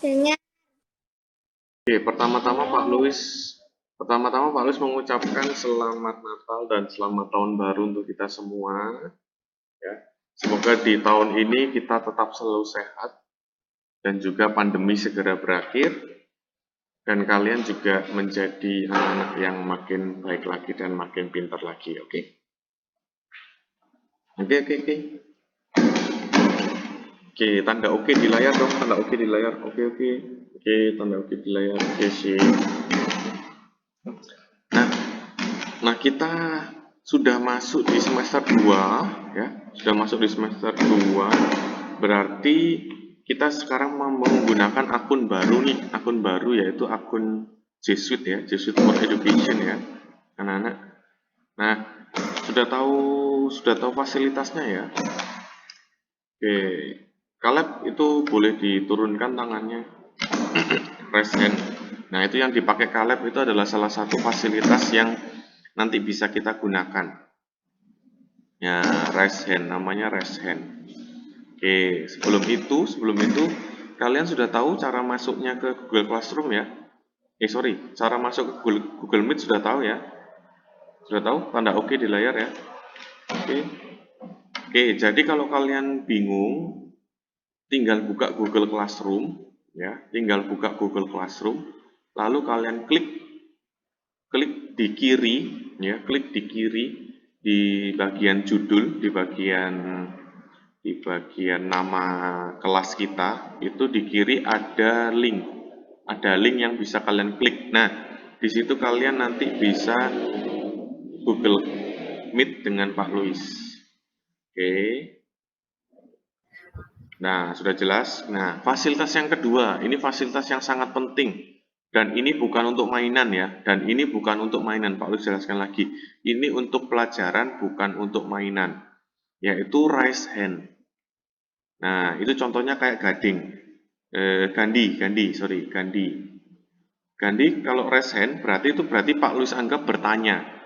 Dengan Oke, pertama-tama Pak Luis mengucapkan selamat Natal dan selamat tahun baru untuk kita semua. Ya, semoga di tahun ini kita tetap selalu sehat dan juga pandemi segera berakhir dan kalian juga menjadi anak-anak yang makin baik lagi dan makin pintar lagi. Oke? Oke. Oke, tanda oke di layar dong, tanda oke di layar. Oke, tanda oke di layar. Oke, sih. Nah, kita sudah masuk di semester 2, ya. Sudah masuk di semester 2. Berarti kita sekarang mau menggunakan akun baru nih, akun baru yaitu akun G Suite ya, G Suite for Education ya, anak-anak. Nah, sudah tahu fasilitasnya ya. Oke, Caleb itu boleh diturunkan tangannya, raise hand. Nah, itu yang dipakai Caleb itu adalah salah satu fasilitas yang nanti bisa kita gunakan. Ya, raise hand, namanya raise hand. Oke, sebelum itu kalian sudah tahu cara masuknya ke Google Classroom ya? Cara masuk ke Google Meet sudah tahu ya? Sudah tahu? Tanda oke di layar ya. Oke. Jadi kalau kalian bingung, tinggal buka Google Classroom ya, lalu kalian klik di kiri ya, klik di kiri di bagian judul, di bagian nama kelas kita, itu di kiri ada link. Ada link yang bisa kalian klik. Nah, di situ kalian nanti bisa Google Meet dengan Pak Luis. Oke. Nah, sudah jelas. Nah, fasilitas yang kedua, ini fasilitas yang sangat penting. Dan ini bukan untuk mainan ya. Dan ini bukan untuk mainan, Pak Luis jelaskan lagi. Ini untuk pelajaran, bukan untuk mainan. Yaitu raise hand. Nah, itu contohnya kayak gading. Gandhi. Gandhi kalau raise hand berarti Pak Luis anggap bertanya.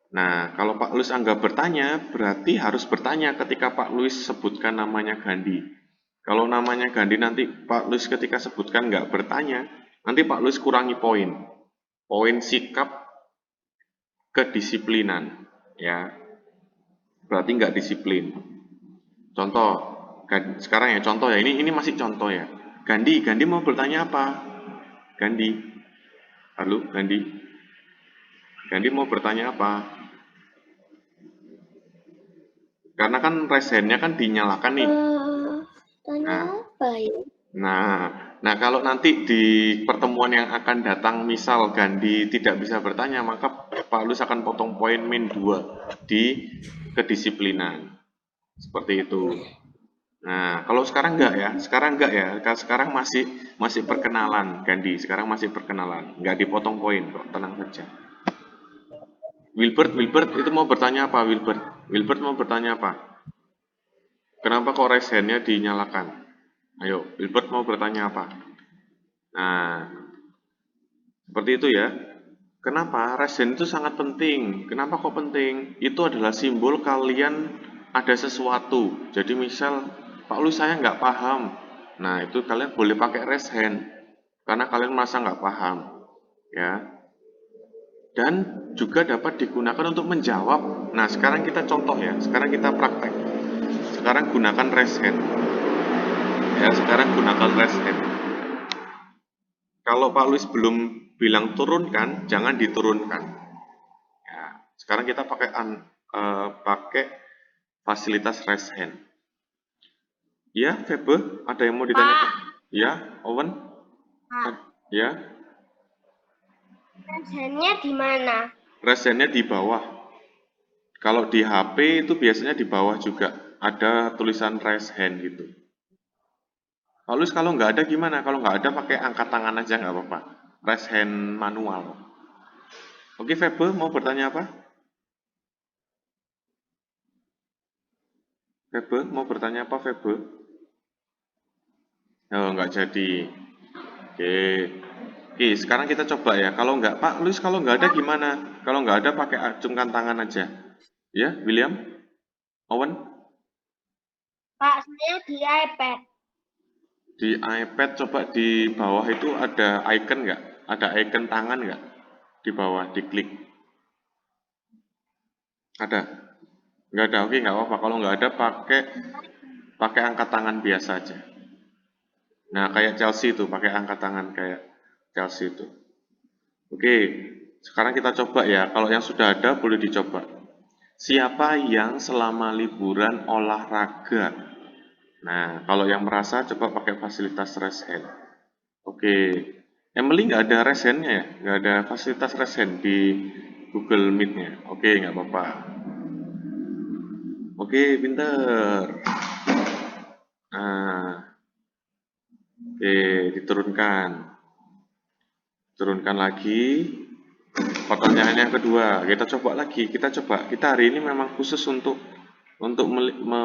Nah, kalau Pak Luis anggap bertanya, berarti harus bertanya ketika Pak Luis sebutkan namanya Gandhi. Kalau namanya Gandhi nanti Pak Luis ketika sebutkan nggak bertanya, nanti Pak Luis kurangi poin. Poin sikap kedisiplinan. Ya, berarti nggak disiplin. Contoh, sekarang ya contoh ya, ini masih contoh ya. Gandhi mau bertanya apa? Gandhi, halo Gandhi. Gandhi mau bertanya apa? Karena kan raise hand-nya kan dinyalakan nih. tanya Nah, apa ya? nah, kalau nanti di pertemuan yang akan datang, misal Gandhi tidak bisa bertanya, maka Pak Lus akan potong poin min 2 di kedisiplinan. Seperti itu. Nah, kalau sekarang enggak ya, sekarang masih perkenalan Gandhi, sekarang masih perkenalan, enggak dipotong poin kok, tenang saja. Wilbert itu mau bertanya apa Wilbert mau bertanya apa? Kenapa kok raise hand-nya dinyalakan? Ayo, Wilbert mau bertanya apa? Nah, seperti itu ya. Kenapa? Raise hand itu sangat penting. Kenapa kok penting? Itu adalah simbol kalian ada sesuatu. Jadi misal, Pak Lu saya nggak paham. Nah, itu kalian boleh pakai raise hand. Karena kalian merasa nggak paham. Ya. Dan juga dapat digunakan untuk menjawab. Nah, sekarang kita contoh ya. Sekarang kita praktek. Sekarang gunakan raise hand. Ya, sekarang gunakan raise hand. Kalau Pak Luis belum bilang turunkan, jangan diturunkan. Ya, sekarang kita pakai fasilitas raise hand. Ya, Febe, ada yang mau ditanyakan? Pak, Ya, Owen? Ya, rasanya di mana? raise hand-nya di bawah. Kalau di HP itu biasanya di bawah juga ada tulisan raise hand gitu. Pak Luis kalau nggak ada gimana? Kalau nggak ada pakai angkat tangan aja nggak apa-apa. Raise hand manual. Oke, Febe, mau bertanya apa? Febe, mau bertanya apa, Febe? Oh, nggak jadi. Oke. Oke, sekarang kita coba ya. Kalau nggak, Pak Luis kalau nggak ada gimana? Kalau nggak ada pakai acungkan tangan aja. Ya, William? Owen? Pak, saya di iPad. Di iPad coba di bawah itu ada icon nggak? Ada icon tangan nggak? Di bawah, diklik. Ada? Nggak ada, oke nggak apa-apa. Kalau nggak ada, pakai angkat tangan biasa aja. Nah, kayak Chelsea itu, pakai angkat tangan kayak Chelsea itu. Oke, sekarang kita coba ya. Kalau yang sudah ada, boleh dicoba. Siapa yang selama liburan olahraga? Nah, kalau yang merasa, coba pakai fasilitas raise hand. Oke, Emily nggak ada raise hand-nya ya? Nggak ada fasilitas raise hand di Google Meet-nya. Oke, nggak apa-apa. Oke, pinter. Nah, oke, diturunkan. Turunkan lagi. Pertanyaan yang kedua, kita coba lagi. Kita hari ini memang khusus untuk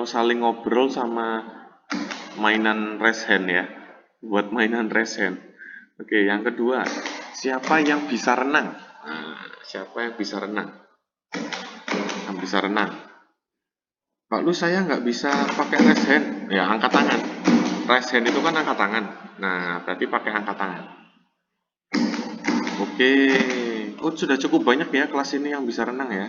saling ngobrol sama mainan raise hand ya. Buat mainan raise hand. Oke, yang kedua, siapa yang bisa renang? Nah, siapa yang bisa renang? Yang bisa renang. Pak Lu, saya nggak bisa pakai raise hand. Ya, angkat tangan. Raise hand itu kan angkat tangan. Nah, berarti pakai angkat tangan. Oke. Oh, sudah cukup banyak ya kelas ini yang bisa renang ya.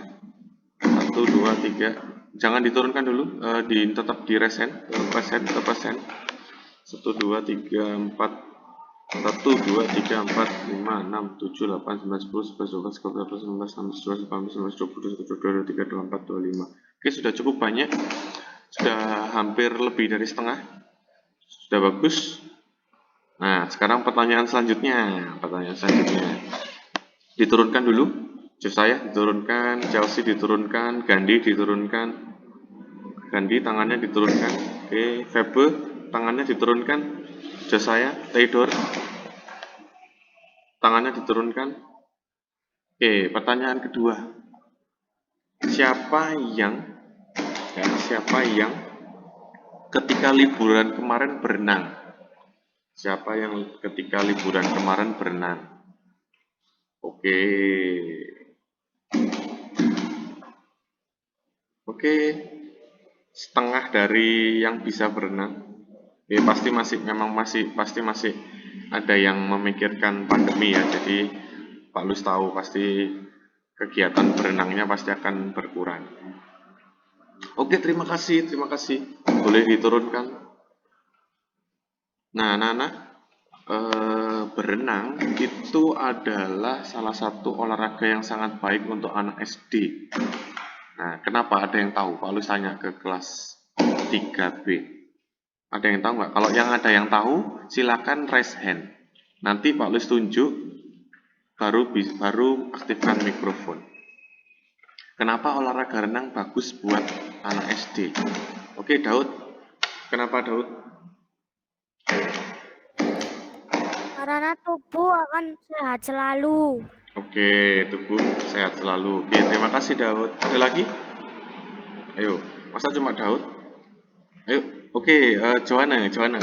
1, 2, 3. Jangan diturunkan dulu. Tetap di raise hand. Raise hand. 1, 2, 3, 4. 1, 2, 3, 4, 5, 6, 7, 8, 9, 10, 11, 12, 13, 14, 15, 16, 17, 18, 19, 20, 21, 22, 23, 24, 25. Oke, sudah cukup banyak. Sudah hampir lebih dari setengah. Sudah bagus. Nah, sekarang pertanyaan selanjutnya. Diturunkan dulu. Saya diturunkan, Chelsea diturunkan, Gandhi diturunkan. Gandhi tangannya diturunkan. Oke, Febe tangannya diturunkan. Josiah, Theodore tangannya diturunkan. Oke, pertanyaan kedua. Siapa yang ketika liburan kemarin berenang? Siapa yang ketika liburan kemarin berenang? Oke. Oke. Setengah dari yang bisa berenang. Ya, pasti masih ada yang memikirkan pandemi ya. Jadi Pak Lus tahu pasti kegiatan berenangnya pasti akan berkurang. Oke, terima kasih. Boleh diturunkan. Nah, anak-anak, berenang itu adalah salah satu olahraga yang sangat baik untuk anak SD. Nah, kenapa? Ada yang tahu? Pak Lus tanya ke kelas 3B. Ada yang tahu nggak? Kalau ada yang tahu, silakan raise hand. Nanti Pak Lus tunjuk, baru aktifkan mikrofon. Kenapa olahraga renang bagus buat anak SD? Oke, Daud. Kenapa, Daud? Karena tubuh akan sehat selalu. Oke, tubuh sehat selalu. Oke, terima kasih, Daud. Ada lagi? Ayo, masa cuma Daud? Ayo, oke, Joanna. Join.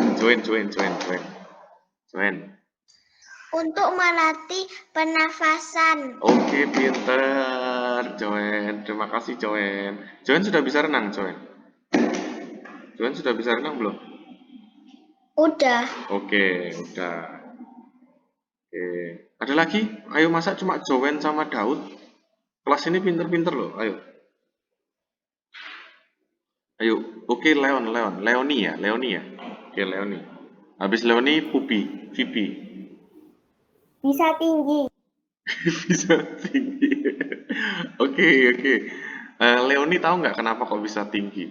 Untuk melatih pernafasan. Oke, pinter, Joen. Terima kasih, Joen. Joen sudah bisa renang, Joen? Joen sudah bisa renang belum? Udah. Oke, udah. Oke. Ada lagi? Ayo, masa cuma Joen sama Daud? Kelas ini pinter-pinter loh, ayo. Ayo, oke, Leoni ya? Oke, Leoni. Habis Leoni, Vipi. Bisa tinggi. Bisa tinggi. Oke. Leoni tahu nggak kenapa kok bisa tinggi?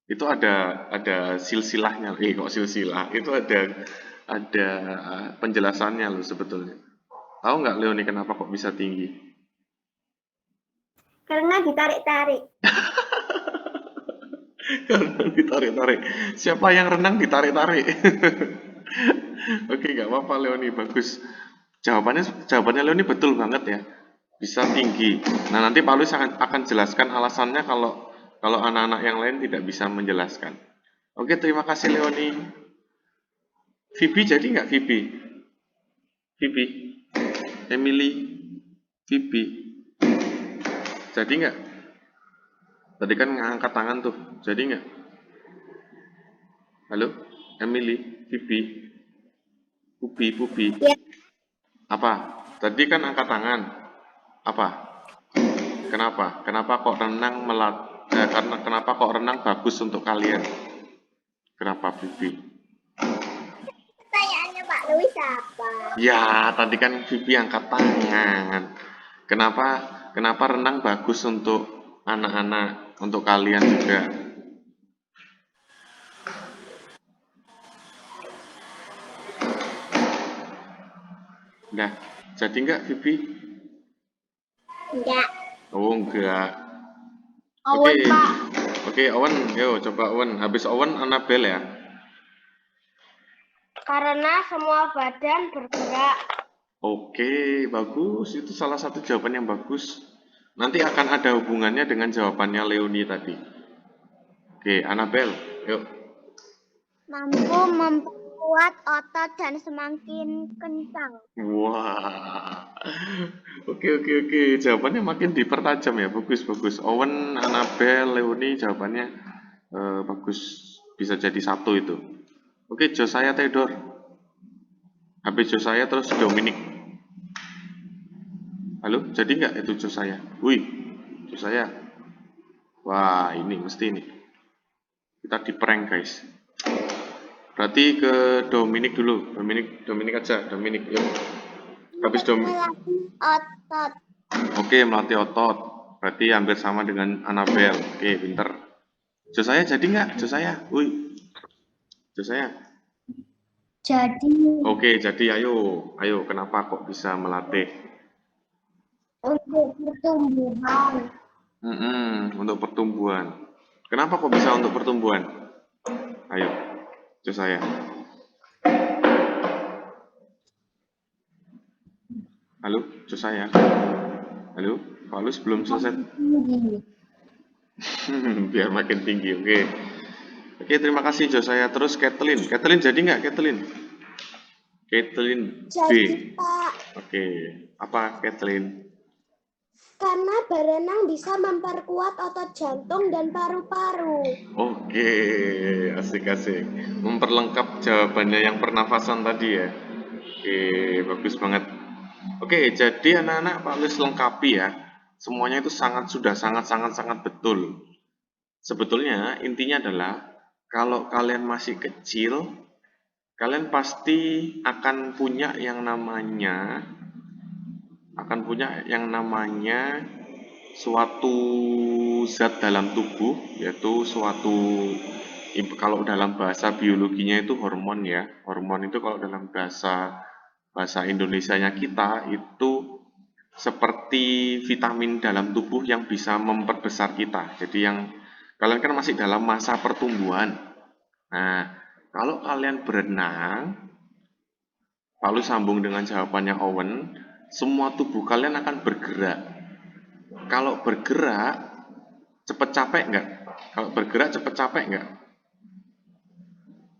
Itu ada silsilahnya. Kok silsilah? Itu ada penjelasannya loh sebetulnya. Tahu nggak Leoni kenapa kok bisa tinggi? Karena ditarik-tarik. Karena ditarik-tarik. Siapa yang renang ditarik-tarik? Oke, nggak apa-apa Leoni, bagus. Jawabannya Leoni betul banget ya. Bisa tinggi. Nah, nanti Pak Luis akan jelaskan alasannya kalau anak-anak yang lain tidak bisa menjelaskan. Oke, terima kasih Leoni. Vivi jadi nggak Vivi? Emily, Vivi. Jadi nggak? Tadi kan ngangkat tangan tuh. Jadi nggak? Halo? Emily, Vivi, Pupi. Ya. Apa? Tadi kan angkat tangan. Apa? Kenapa? Kenapa kok renang bagus untuk kalian? Kenapa, Vivi? Pertanyaannya Pak Louis apa? Ya, tadi kan Vivi angkat tangan. Kenapa renang bagus untuk anak-anak, untuk kalian juga? Nah, jadi nggak, Vivi? Enggak. Oh, enggak. Owen, Oke. Pak. Oke, Owen, yo coba Owen. Habis Owen, Annabel ya. Karena semua badan bergerak. Oke, bagus. Itu salah satu jawaban yang bagus. Nanti akan ada hubungannya dengan jawabannya Leonie tadi. Oke, Annabel, yuk. Mampu memperkuat otot dan semakin kencang. Wah. Oke. Jawabannya makin dipertajam ya. Bagus. Owen, Annabel, Leonie jawabannya bagus. Bisa jadi satu itu. Oke, Josiah Theodore. Habis Josiah terus Dominic. Halo, jadi nggak itu Josiah? Wih, Josiah. Wah, ini mesti nih. Kita di prank, guys. Berarti ke Dominic dulu. Dominic aja. Dominic, yuk. Habis Dominic. Melatih otot. Oke, melatih otot. Berarti hampir sama dengan Annabel. Oke, pinter. Josiah jadi nggak? Josiah? Wih. Josiah. Jadi Oke, jadi ayo. Kenapa kok bisa melatih? untuk pertumbuhan. Untuk pertumbuhan. Kenapa kok bisa untuk pertumbuhan? Ayo, Josiah. Halo, Josiah. Halo, Paulus belum selesai. Biar makin tinggi, oke. Oke, terima kasih Josiah. Terus Kathleen jadi nggak Kathleen B. Jadi Pak, Oke, apa Kathleen? karena berenang bisa memperkuat otot jantung dan paru-paru. Oke, asik. Memperlengkap jawabannya yang pernafasan tadi ya. Oke, bagus banget. Oke, jadi anak-anak Pak Luis lengkapi ya. Semuanya itu sudah sangat betul. Sebetulnya intinya adalah kalau kalian masih kecil, kalian pasti akan punya yang namanya suatu zat dalam tubuh, yaitu kalau dalam bahasa biologinya itu hormon ya. Hormon itu kalau dalam bahasa Indonesianya kita itu seperti vitamin dalam tubuh yang bisa memperbesar kita. Jadi kalian kan masih dalam masa pertumbuhan. Nah, kalau kalian berenang, lalu sambung dengan jawabannya Owen, semua tubuh kalian akan bergerak. Kalau bergerak, cepet capek nggak?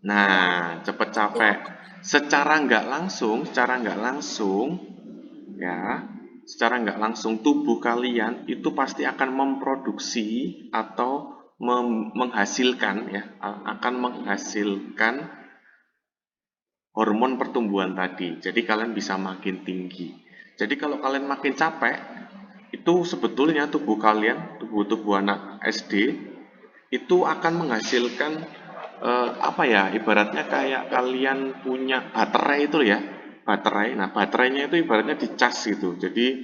Nah, cepet capek. Secara nggak langsung tubuh kalian itu pasti akan memproduksi atau menghasilkan hormon pertumbuhan tadi. Jadi kalian bisa makin tinggi. Jadi kalau kalian makin capek, itu sebetulnya tubuh anak SD itu akan menghasilkan ibaratnya kayak kalian punya baterai itu ya. Nah, baterainya itu ibaratnya dicas gitu. Jadi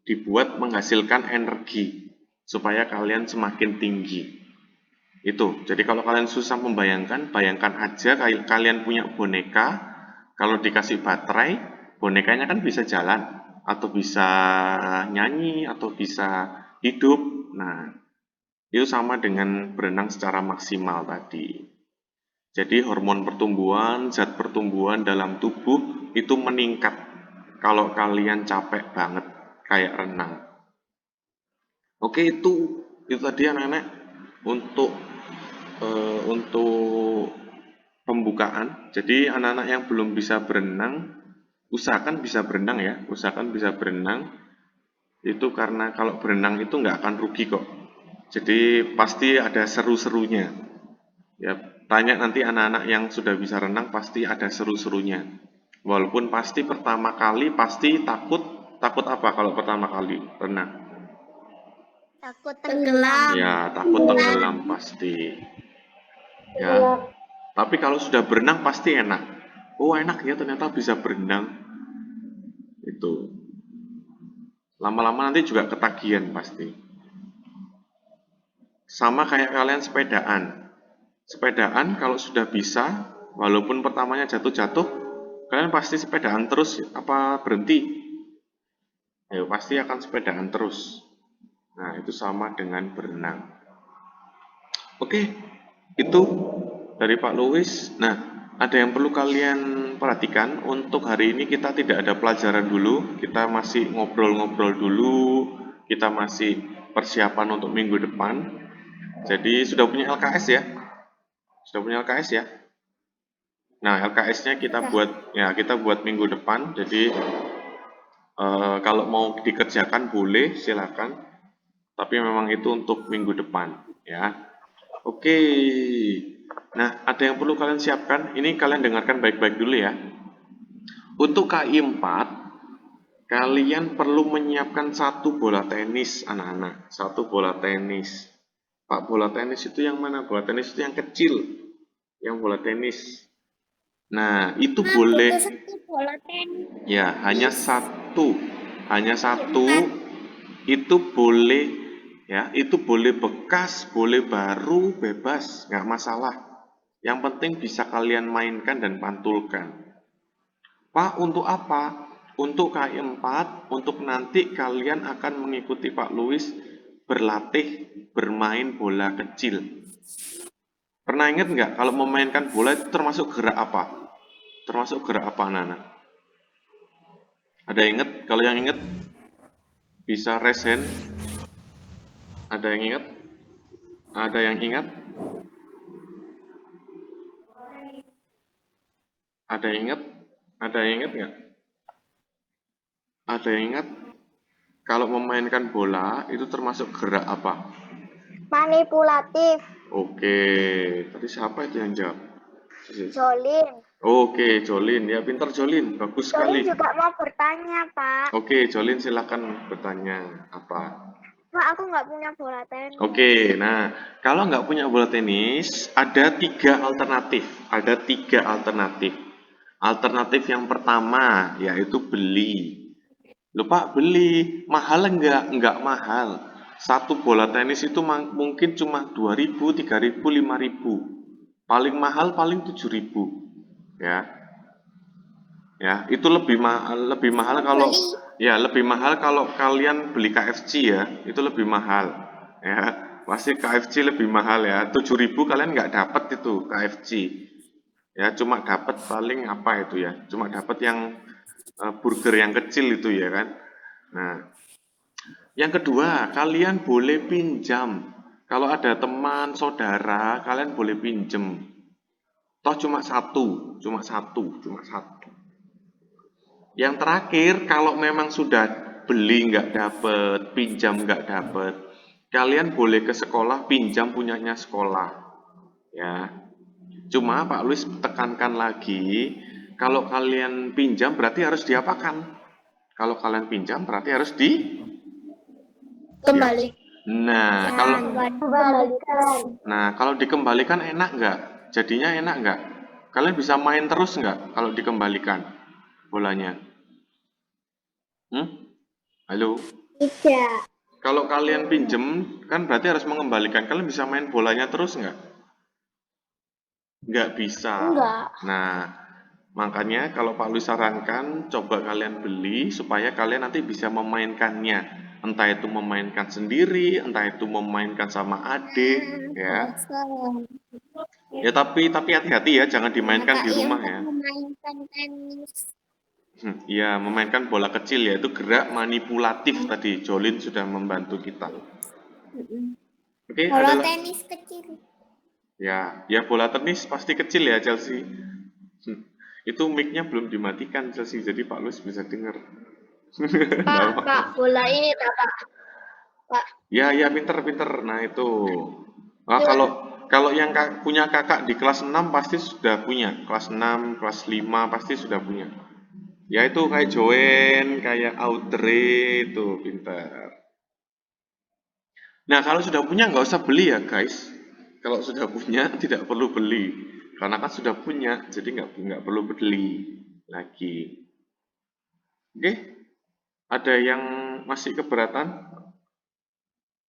dibuat menghasilkan energi supaya kalian semakin tinggi. Itu. Jadi kalau kalian susah bayangkan aja kalian punya boneka, kalau dikasih baterai, bonekanya kan bisa jalan, atau bisa nyanyi, atau bisa hidup. Nah, itu sama dengan berenang secara maksimal tadi. Jadi hormon pertumbuhan, zat pertumbuhan dalam tubuh itu meningkat kalau kalian capek banget kayak renang. Oke, itu tadi anak-anak untuk pembukaan. Jadi anak-anak yang belum bisa berenang, usahakan bisa berenang ya. Itu karena kalau berenang itu nggak akan rugi kok. Jadi pasti ada seru-serunya. Ya, Tanya nanti anak-anak yang sudah bisa renang pasti ada seru-serunya. Walaupun pasti pertama kali pasti takut apa kalau pertama kali renang? Takut tenggelam. Ya, takut tenggelam pasti. Ya. Tapi kalau sudah berenang pasti enak. Oh, enak ya ternyata bisa berenang. Itu. Lama-lama nanti juga ketagihan pasti. Sama kayak kalian sepedaan. Sepedaan kalau sudah bisa, walaupun pertamanya jatuh-jatuh, kalian pasti sepedaan terus apa berhenti? Ayo, pasti akan sepedaan terus. Nah, itu sama dengan berenang. Oke, itu dari Pak Louis. Nah, ada yang perlu kalian perhatikan. Untuk hari ini kita tidak ada pelajaran dulu. Kita masih ngobrol-ngobrol dulu. Kita masih persiapan untuk minggu depan. Jadi, sudah punya LKS ya? Sudah punya LKS ya? Nah, LKS-nya kita buat minggu depan. Jadi, kalau mau dikerjakan boleh, silakan. Tapi memang itu untuk minggu depan, ya. Oke. Nah, ada yang perlu kalian siapkan. Ini kalian dengarkan baik-baik dulu ya. Untuk KI 4, kalian perlu menyiapkan satu bola tenis, anak-anak. Satu bola tenis. Pak, bola tenis itu yang mana? Bola tenis itu yang kecil. Yang bola tenis. Nah, itu boleh. Bola tenis. Ya, hanya satu. Hanya satu. Itu boleh, ya, itu boleh bekas, boleh baru, bebas, nggak masalah. Yang penting bisa kalian mainkan dan pantulkan. Pak, untuk apa? Untuk KI 4, untuk nanti kalian akan mengikuti Pak Louis berlatih bermain bola kecil. Pernah ingat nggak kalau memainkan bola itu termasuk gerak apa? Termasuk gerak apa, Nana? Ada yang ingat? Kalau yang ingat bisa raise hand. Ada yang ingat? Ada yang ingat? Ada yang ingat? Ada yang ingat nggak? Ada yang ingat? Kalau memainkan bola itu termasuk gerak apa? Manipulatif. Oke, tadi siapa itu yang jawab? Jolin. Oke, Jolin. Ya, pintar Jolin. Bagus sekali. Jolin juga mau bertanya, Pak. Oke, Jolin silakan bertanya apa? Pak, aku nggak punya bola tenis. Oke, nah kalau nggak punya bola tenis, ada 3 alternatif. Ada 3 alternatif. Alternatif yang pertama yaitu beli. Lupa beli, mahal enggak? Enggak mahal. Satu bola tenis itu mungkin cuma 2.000, 3.000, 5.000. Paling mahal paling 7.000. Ya. Ya, itu lebih mahal kalau lebih mahal kalau kalian beli KFC ya. Itu lebih mahal. Ya, pasti KFC lebih mahal ya. 7.000 kalian nggak dapat itu KFC. Ya, cuma dapat paling apa itu ya? Cuma dapat yang burger yang kecil itu ya kan. Nah, yang kedua, kalian boleh pinjam. Kalau ada teman, saudara, kalian boleh pinjam. Toh cuma satu. Yang terakhir, kalau memang sudah beli nggak dapet, pinjam nggak dapet, kalian boleh ke sekolah pinjam punyanya sekolah. Ya, cuma Pak Luis tekankan lagi, kalau kalian pinjam berarti harus diapakan? Kalau kalian pinjam berarti harus Kembali. Nah, kalau dikembalikan enak nggak? Jadinya enak nggak? Kalian bisa main terus nggak kalau dikembalikan bolanya? Halo? Tidak. Kalau kalian pinjem, kan berarti harus mengembalikan. Kalian bisa main bolanya terus nggak? Nggak bisa. Enggak. Nah, makanya kalau Pak Luis sarankan, coba kalian beli supaya kalian nanti bisa memainkannya. Entah itu memainkan sendiri, entah itu memainkan sama adik, ya. Ya tapi hati-hati ya, jangan dimainkan di rumah ya. Memainkan tenis. Iya, memainkan bola kecil ya, itu gerak manipulatif tadi. Jolin sudah membantu kita. Oke, Bola adalah tenis kecil. ya bola tenis pasti kecil ya Chelsea. Itu mic-nya belum dimatikan Chelsea, jadi Pak Luis bisa dengar. Pak, bola ini Pak. Ya, pinter. Nah itu. Nah, Kalau yang punya kakak di kelas 6 pasti sudah punya. Kelas 6, kelas 5 pasti sudah punya. Ya itu kayak Joen, kayak Audrey itu pintar. Nah kalau sudah punya nggak usah beli ya guys. Kalau sudah punya tidak perlu beli. Karena kan sudah punya, jadi nggak perlu beli lagi. Oke? Ada yang masih keberatan?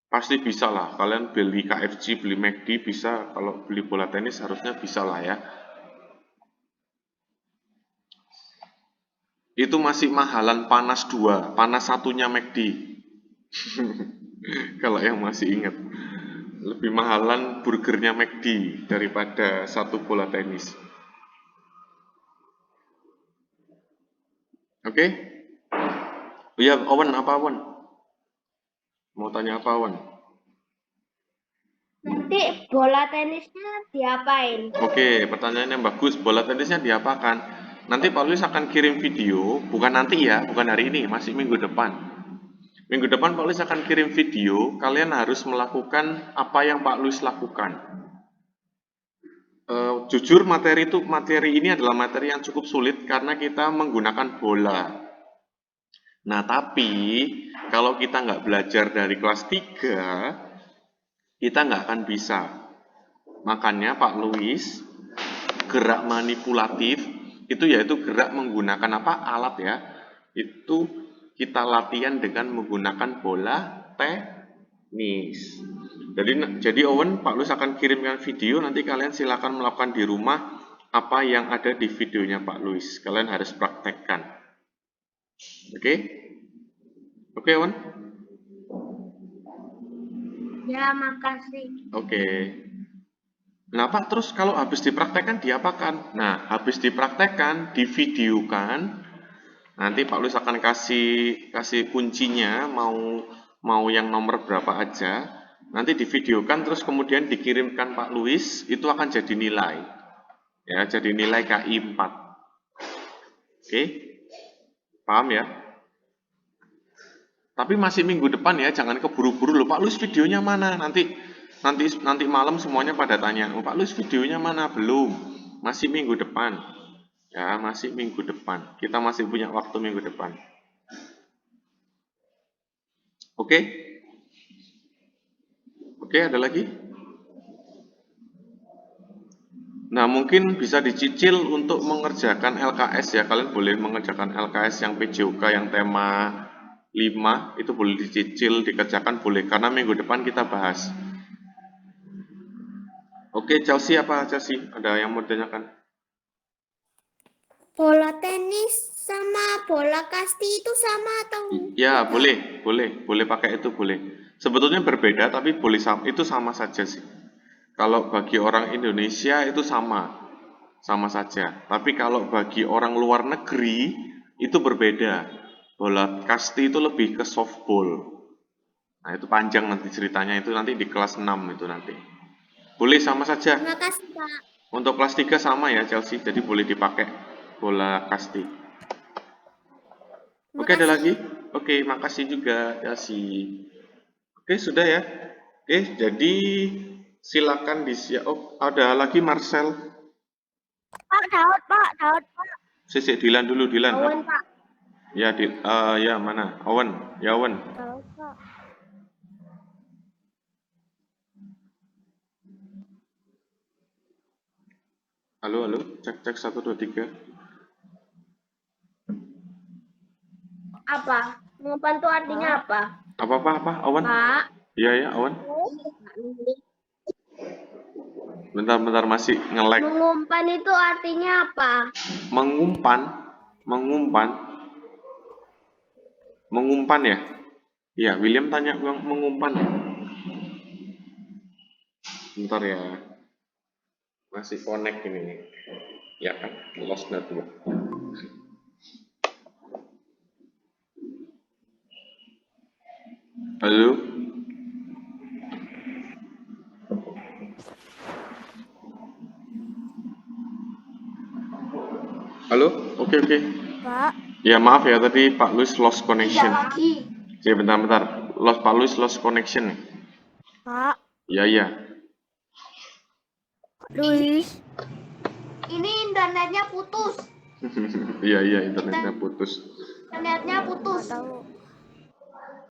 Pasti bisa lah. Kalian beli KFC, beli McD bisa. Kalau beli bola tenis harusnya bisa lah ya. Itu masih mahalan panas 2, panas satunya McD. Kalau yang masih ingat. Lebih mahalan burgernya McD daripada satu bola tenis. Oke? Ya, Owen, apa Owen? Mau tanya apa Owen? Nanti bola tenisnya diapain? Oke, pertanyaan yang bagus. Bola tenisnya diapakan? Nanti Pak Luis akan kirim video, bukan nanti ya, bukan hari ini, masih minggu depan. Minggu depan Pak Luis akan kirim video, kalian harus melakukan apa yang Pak Luis lakukan. Jujur materi ini adalah materi yang cukup sulit karena kita menggunakan bola. Nah, tapi kalau kita nggak belajar dari kelas 3, kita nggak akan bisa. Makanya Pak Luis, gerak manipulatif itu yaitu gerak menggunakan apa? Alat ya. Itu kita latihan dengan menggunakan bola tenis. Jadi Owen, Pak Luis akan kirimkan video, nanti kalian silakan melakukan di rumah apa yang ada di videonya Pak Luis. Kalian harus praktekkan. Oke? Oke, Owen? Ya, makasih. Oke. Nah, Pak, terus kalau habis dipraktekkan diapakan? Nah, habis dipraktekkan, divideokan. Nanti Pak Luis akan kasih kuncinya, mau yang nomor berapa aja. Nanti divideokan terus kemudian dikirimkan Pak Luis, itu akan jadi nilai. Ya, jadi nilai KI 4. Oke? Paham ya? Tapi masih minggu depan ya, jangan keburu-buru loh. Pak Luis videonya mana? Nanti malam semuanya pada tanya, oh, Pak Luis videonya mana? Belum. Masih minggu depan. Ya, masih minggu depan. Kita masih punya waktu minggu depan. Oke? Oke, ada lagi? Nah, mungkin bisa dicicil untuk mengerjakan LKS ya. Kalian boleh mengerjakan LKS yang PJOK yang tema 5, itu boleh dicicil, dikerjakan boleh. Karena minggu depan kita bahas. Oke, Chelsea apa Chelsea? Ada yang mau ditanyakan? Bola tenis sama bola kasti itu sama atau Ya, beda? boleh pakai itu boleh. Sebetulnya berbeda tapi boleh itu sama saja sih. Kalau bagi orang Indonesia itu sama saja. Tapi kalau bagi orang luar negeri itu berbeda. Bola kasti itu lebih ke softball. Nah, itu panjang nanti ceritanya, itu nanti di kelas 6 itu nanti. Boleh sama saja. Terima kasih, Pak. Untuk kelas 3 sama ya Chelsea, jadi boleh dipakai bola kasti. Oke, ada lagi? Oke, makasih juga Chelsea. Oke, sudah ya. Oke, jadi silakan disiap. Oh, ada lagi Marcel. Pak Daud, Pak. Sisi Dilan dulu, Dilan. Awan, Pak. Ya, ya mana? Owen, ya Owen. Daud, Pak. Halo, cek 1 2 3. Apa? Mengumpan itu artinya apa? Apa, Owen? Pak. Iya, Owen. Bentar masih nge-lag. Mengumpan itu artinya apa? Mengumpan ya? Iya, William tanya mengumpan ya. Bentar ya. Masih connect ini. Ya kan, lost network. Halo? Halo? Oke. Pak. Ya maaf ya, tadi Pak Luis lost connection. Lagi. Ya bentar. Pak Luis lost connection. Pak. Ya. Luis. Ini internetnya putus. Iya, internetnya putus. Internetnya Nggak putus. tahu.